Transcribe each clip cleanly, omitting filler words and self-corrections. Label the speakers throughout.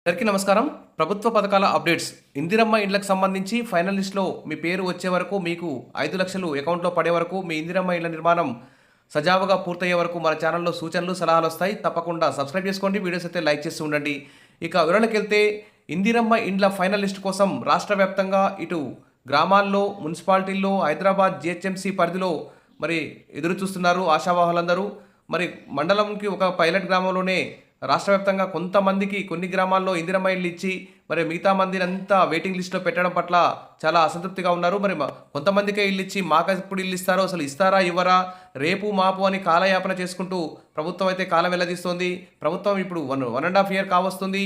Speaker 1: అందరికీ నమస్కారం. ప్రభుత్వ పథకాల అప్డేట్స్. ఇందిరమ్మ ఇండ్లకు సంబంధించి ఫైనల్ లిస్ట్‌లో మీ పేరు వచ్చే వరకు, మీకు 5,00,000 అకౌంట్‌లో పడే వరకు, మీ ఇందిరమ్మ ఇండ్ల నిర్మాణం సజావుగా పూర్తయ్యే వరకు మన ఛానల్‌లో సూచనలు, సలహాలొస్తాయి. తప్పకుండా సబ్స్క్రైబ్ చేసుకోండి. వీడియోస్ అయితే లైక్ చేస్తూ ఉండండి. ఇక వివరణకెళ్తే ఇందిరమ్మ ఇండ్ల ఫైనల్ లిస్ట్ కోసం రాష్ట్ర వ్యాప్తంగా ఇటు గ్రామాల్లో, మున్సిపాలిటీల్లో, హైదరాబాద్ జీహెచ్ఎంసీ పరిధిలో మరి ఎదురు చూస్తున్నారు ఆశావాహులందరూ. మరి మండలంకి ఒక పైలట్ గ్రామంలోనే రాష్ట్ర వ్యాప్తంగా కొంతమందికి కొన్ని గ్రామాల్లో ఇందిరమ్మ ఇళ్ళు ఇచ్చి మరి మిగతా మందిని అంతా వెయిటింగ్ లిస్ట్లో పెట్టడం పట్ల చాలా అసంతృప్తిగా ఉన్నారు. మరి కొంతమందికే ఇల్లు ఇచ్చి మాకెప్పుడు ఇల్లు ఇస్తారో, అసలు ఇస్తారా ఇవ్వరా, రేపు మాపు అని కాలయాపన చేసుకుంటూ ప్రభుత్వం అయితే కాలం వెల్లదీస్తోంది. ప్రభుత్వం ఇప్పుడు 1.5 ఇయర్ కావస్తుంది.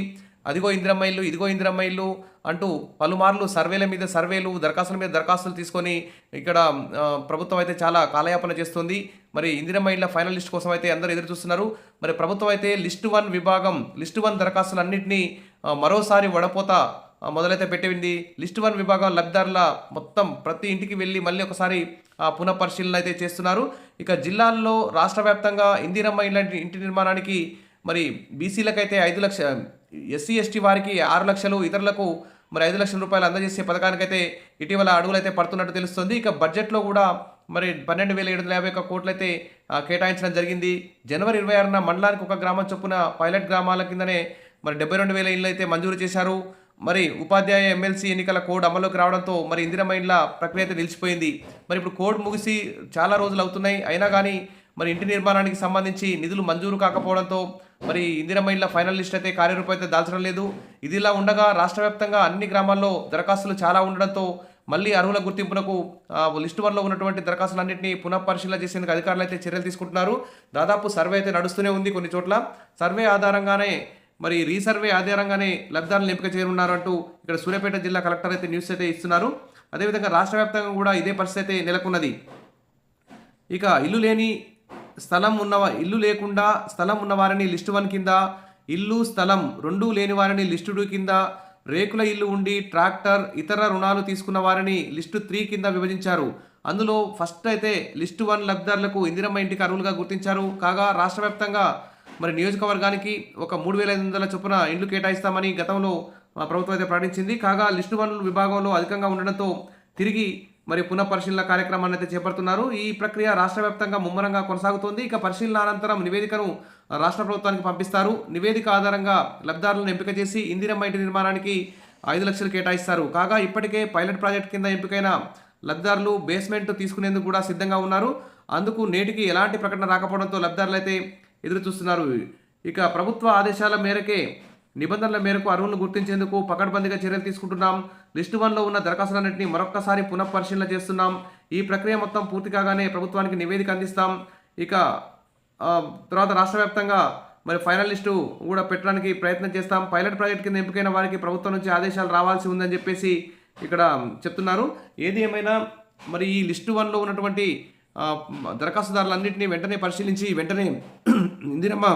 Speaker 1: అదిగో ఇందిరమ్మ ఇల్లు, ఇదిగో ఇందిరమ్మ ఇల్లు అంటూ పలుమార్లు సర్వేల మీద సర్వేలు, దరఖాస్తుల మీద దరఖాస్తులు తీసుకొని ఇక్కడ ప్రభుత్వం అయితే చాలా కాలయాపన చేస్తుంది. మరి ఇందిరమ్మ ఇళ్ళ ఫైనల్ లిస్ట్ కోసం అయితే అందరూ ఎదురు చూస్తున్నారు. మరి ప్రభుత్వం అయితే లిస్ట్ 1 విభాగం, లిస్ట్ 1 దరఖాస్తులన్నింటినీ మరోసారి వడపోత మొదలైతే పెట్టింది. లిస్ట్ 1 విభాగం లబ్ధిదారుల మొత్తం ప్రతి ఇంటికి వెళ్ళి మళ్ళీ ఒకసారి పునఃపరిశీలన అయితే చేస్తున్నారు. ఇక జిల్లాల్లో రాష్ట్ర వ్యాప్తంగా ఇందిరమ్మ ఇలాంటి ఇంటి నిర్మాణానికి మరి బీసీలకైతే 5 లక్షల, ఎస్సీ ఎస్టీ వారికి 6 లక్షలు, ఇతరులకు మరి 5 లక్షల రూపాయలు అందజేసే పథకానికైతే ఇటీవల అడుగులైతే పడుతున్నట్టు తెలుస్తుంది. ఇక బడ్జెట్లో కూడా మరి 12,751 కోట్లు అయితే కేటాయించడం జరిగింది. జనవరి 26న మండలానికి ఒక గ్రామం చొప్పున పైలట్ గ్రామాల కిందనే మరి 72,000 ఇళ్ళు అయితే మంజూరు చేశారు. మరి ఉపాధ్యాయ ఎమ్మెల్సీ ఎన్నికల కోడ్ అమల్లోకి రావడంతో మరి ఇందిరమ్మ ఇండ్ల ప్రక్రియ అయితే నిలిచిపోయింది. మరి ఇప్పుడు కోడ్ ముగిసి చాలా రోజులు అవుతున్నాయి. అయినా కానీ మరి ఇంటి నిర్మాణానికి సంబంధించి నిధులు మంజూరు కాకపోవడంతో మరి ఇందిరమ్మ ఇళ్ళ ఫైనల్ లిస్ట్ అయితే కార్యరూపం అయితే దాల్చడం లేదు. ఇదిలా ఉండగా రాష్ట్ర వ్యాప్తంగా అన్ని గ్రామాల్లో దరఖాస్తులు చాలా ఉండడంతో మళ్ళీ అర్హుల గుర్తింపునకు లిస్టు 1లో ఉన్నటువంటి దరఖాస్తులన్నింటినీ పునఃపరిశీలన చేసేందుకు అధికారులు అయితే చర్యలు తీసుకుంటున్నారు. దాదాపు సర్వే అయితే నడుస్తూనే ఉంది. కొన్ని చోట్ల సర్వే ఆధారంగానే మరి రీసర్వే ఆధారంగానే లబ్ధిదారులను ఎంపిక చేయనున్నారు అంటూ ఇక్కడ సూర్యాపేట జిల్లా కలెక్టర్ అయితే న్యూస్ అయితే ఇస్తున్నారు. అదేవిధంగా రాష్ట్ర వ్యాప్తంగా కూడా ఇదే పరిస్థితి అయితే నెలకొన్నది. ఇక ఇల్లు లేకుండా స్థలం ఉన్న వారిని లిస్టు 1 కింద, ఇల్లు స్థలం రెండూ లేని వారిని లిస్టు 2 కింద, రేకుల ఇల్లు ఉండి ట్రాక్టర్ ఇతర రుణాలు తీసుకున్న వారిని లిస్టు 3 కింద విభజించారు. అందులో ఫస్ట్ అయితే లిస్టు 1 లబ్ధిదారులకు ఇందిరమ్మ ఇంటికి అర్హులుగా గుర్తించారు. కాగా రాష్ట్ర వ్యాప్తంగా మరి నియోజకవర్గానికి ఒక 3,500 చొప్పున ఇండ్లు కేటాయిస్తామని గతంలో ప్రభుత్వం అయితే ప్రకటించింది. కాగా లిస్టు 1 విభాగంలో అధికంగా ఉండడంతో తిరిగి మరి పునఃపరిశీలన కార్యక్రమాన్ని అయితే చేపడుతున్నారు. ఈ ప్రక్రియ రాష్ట్ర వ్యాప్తంగా ముమ్మరంగా కొనసాగుతోంది. ఇక పరిశీలన అనంతరం నివేదికను రాష్ట్ర ప్రభుత్వానికి పంపిస్తారు. నివేదిక ఆధారంగా లబ్ధిదారులను ఎంపిక చేసి ఇందిరమ్మ ఇంటి నిర్మాణానికి 5 లక్షలు కేటాయిస్తారు. కాగా ఇప్పటికే పైలట్ ప్రాజెక్ట్ కింద ఎంపికైన లబ్ధిదారులు బేస్మెంట్ తీసుకునేందుకు కూడా సిద్ధంగా ఉన్నారు. అందుకు నేటికి ఎలాంటి ప్రకటన రాకపోవడంతో లబ్ధిదారులు అయితే ఎదురు చూస్తున్నారు. ఇక ప్రభుత్వ ఆదేశాల మేరకే, నిబంధనల మేరకు అర్హులను గుర్తించేందుకు పకడ్బందీగా చర్యలు తీసుకుంటున్నాం. లిస్టు 1లో ఉన్న దరఖాస్తులన్నింటినీ మరొక్కసారి పునఃపరిశీలన చేస్తున్నాం. ఈ ప్రక్రియ మొత్తం పూర్తి కాగానే ప్రభుత్వానికి నివేదిక అందిస్తాం. ఇక తర్వాత రాష్ట్ర వ్యాప్తంగా మరి ఫైనల్ లిస్టు కూడా పెట్టడానికి ప్రయత్నం చేస్తాం. పైలట్ ప్రాజెక్ట్ కింద ఎంపికైన వారికి ప్రభుత్వం నుంచి ఆదేశాలు రావాల్సి ఉందని చెప్పేసి ఇక్కడ చెప్తున్నారు. ఏది ఏమైనా మరి ఈ లిస్టు 1లో ఉన్నటువంటి దరఖాస్తుదారులన్నింటినీ వెంటనే పరిశీలించి వెంటనే ఇందిరమ్మ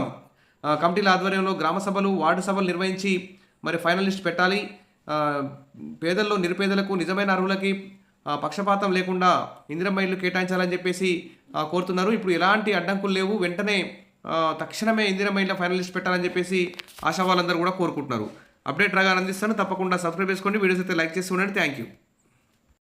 Speaker 1: కమిటీల ఆధ్వర్యంలో గ్రామ సభలు, వార్డు సభలు నిర్వహించి మరి ఫైనల్ లిస్ట్ పెట్టాలి. పేదల్లో నిరుపేదలకు, నిజమైన అర్హులకి పక్షపాతం లేకుండా ఇందిరమ్మ ఇల్లు కేటాయించాలని చెప్పేసి కోరుతున్నారు. ఇప్పుడు ఎలాంటి అడ్డంకులు లేవు. వెంటనే తక్షణమే ఇందిరమ్మ ఇళ్ళ ఫైనల్ లిస్ట్ పెట్టాలని చెప్పేసి ఆశా వాళ్ళందరూ కూడా కోరుకుంటున్నారు. అప్డేట్ రాగా అందిస్తాను. తప్పకుండా సబ్స్క్రైబ్ చేసుకోండి. వీడియోస్ అయితే లైక్ చేసి ఉండండి. Thank you.